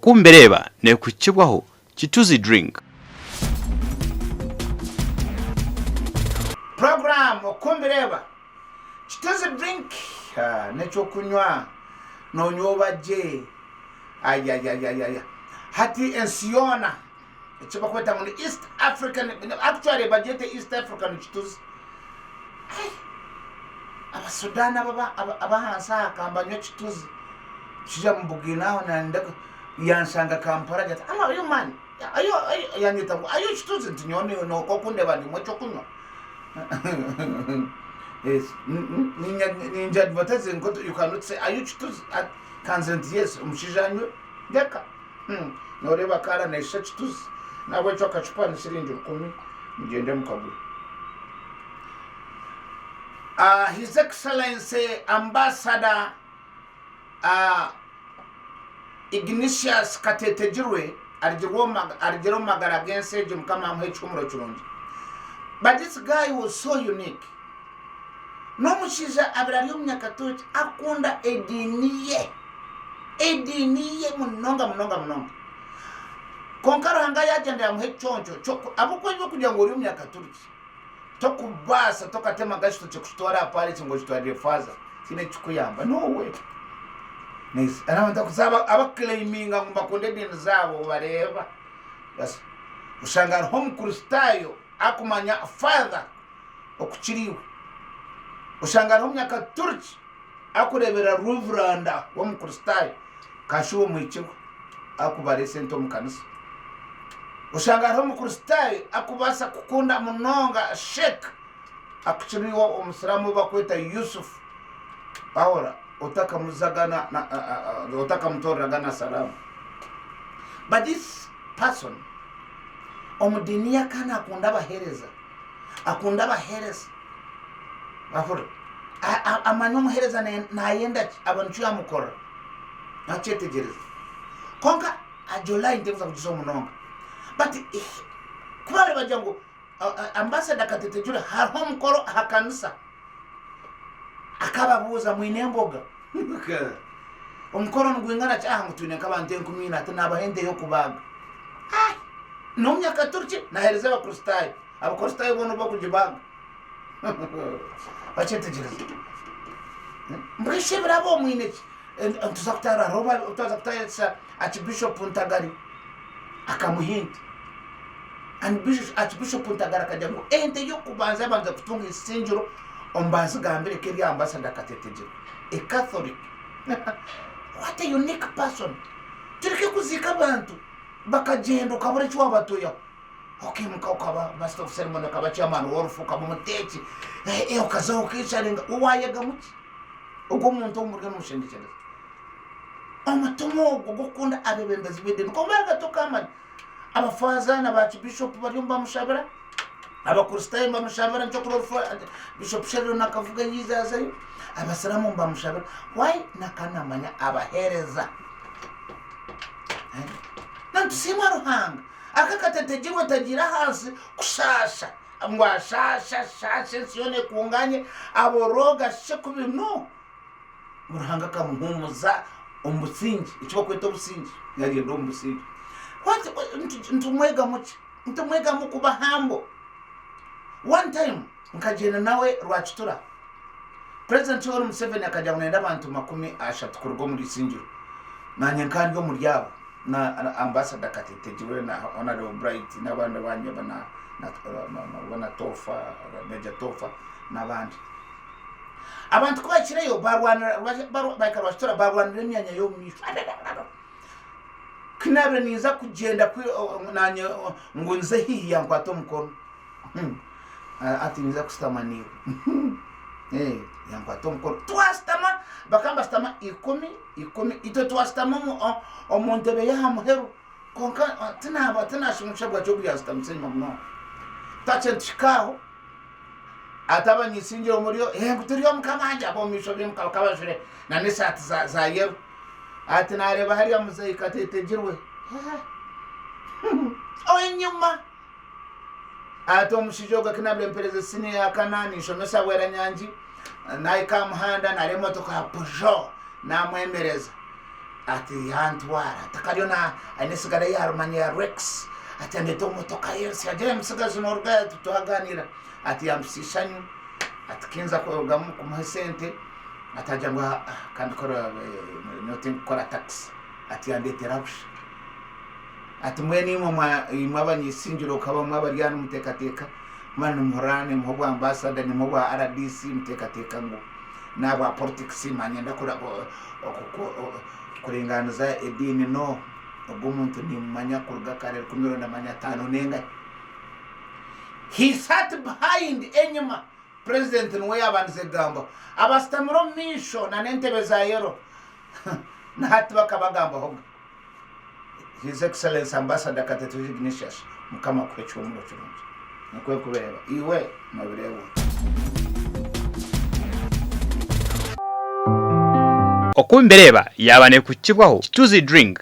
Okumbereba ne kukibwaho kituzi drink. Program Okumbereba kituzi drink necho kunywa no nyoba je ayayayaya hati ensiona chiba kweta mu East African, actually budget East African kituzi Abasudan abahansa kambanywa kituzi kija mbuginaho nandako yansanga Kampala gata ayo man ayo yanita ayo kituzi ntinyone no kokundeba ndi mwecho kunywa. Yes, ninja advertising got you cannot say are you kituzi consent yes umshijanyo deka no reba kala na isha kituzi nawe cyo kacupa ni siringi 10 mugende mukagura. His Excellency Ambassador Ignatius Katetejirwe arjiro magaragense jumkama mhechumuro churungi. But this guy was so unique. No mushiza abrariyo mnyakatochi akunda ediniye munonga. Konkaro hanga yajenda ya mhechoncho abukwe hivyo kuja ngori mnyakatochi tokubasa tokatema gashi tochikushtora pale chingoshitwa faza sine chukuyamba no way. Nice. Anawanda kusaba abaclaiminga ngumakonde dini zabo bareba. Yes. Ushangara home kristayo akumanya father okuchiriwe. Ushangara home nyakaturchi akurebera ruvranda wa mkristayo kashuwo mwichigo akubare sento mukanisa. Ushangara home kristayo akubasa kukunda munonga sheikh akuchiriwa omusiramu bakweta Yusuf ahora otaka muzagana otaka mtoragana salamu. But this person omudinia kana akunda bahereza ahora amanyo muhereza na yenda abantu yamukora achetegereza konka ajola intevuza kujiso munonga. But kubale bajango ambassador Katetejure haro mukoro hakanisa akababuza mwinemboga omukoro ngwingana cyaha mutune kabante 10 nabahende yo kubaga no myakaturche nahereza abakristayo abakristayo bono bakujibaga bachetegereza mbrishe bravo mwineki ntuzakutara roba utazakutayesa archbishop Ntagari akamuhinda and archbishop Ntagara kajango ente yo kubanza banza kutunga isinjiro ombazi gambire kiri ambassador Katetejure a Catholic. What a unique person. Tureke kuzika bantu bakagendo kabure chwa batoya. Okay mukakaba master of ceremony kaba chairman worfu kaba mutechi okazo kisharenga uwayaga muki ugo muntu umurwe mushendikere amatomo gukunda abebembezi bidini komaga tokamani abafazana ba archbishop baryumba mushabira abakristayo bamushabira nchokuro bishop Sherry nakavuga yizazayo abasalamu bamushabira why nakana manya abahereza nantusima ruhanga akakatetejirwe tagira hasi kushasha ngwashasha sione kuunganye aboroga shekubi no ruhanga kamuhumuza umusingi ikiba kweta obusingi yagenda omusingi what ntumwega mukuba hambo. One time nkagenda nawe rwachitura President Yoweri Museveni akajya kunenda abantu 30 kurwo muri Singiro nanye kandi yo muri yabo na ambassador Katetejure na Honorable Bright nabandi banje bana Tofa Major Tofa nabandi abantu kwachireyo bakarwachitura barwanira emyanya yo mwisho kinabe niza kugenda nanye ngunze hiya nkwato mukono ati niza kustamaniwa yankwato mukono twastama bakamba stama 10 ito twastama omontebe ya muheru konka tena shimushabwa cyo byastamse mama tache tshikaho atabanyisinjiro muriyo ngutiriyo mkamanja abo misho bimkabashire na nesati za yero ati nareba hariya muzayi Katetejirwe oyenyuma ato mushijoga kinabule mpereze sini ya kanani shomesa wera nyanji naika muhanda nare motoka Peugeot na mwemereza ati yantwara takariona anesigara yarumanya ya Rex ati andeto motoka yose ya James gazunorga tutuhaganira ati yamsishanyu ati kinza ko gamu kumuhesente atajangwa kandi kora nothing kora tax ati andetera bush ati mweni mwabanye sinjiro kaba mwabaryana mutekateka mwana mhorane mhobo ambassador ni mhobo RDC mutekateka ngo naba politics manyenda kura kuringaniza edini no ogumuntu ni manya kuruga kare kumiro na manya tano nenga. He sat behind enyuma president nwe yabanze gamba abastamiro misho na nentebe za yero na hati bakabagamba hoga. His Excellency Ambassador Katetu Ignatius mukama kwecho mu kirunzi nakwe kubera iwe nabirewo. Okumbireba yabane kukibwaho Kituzi drink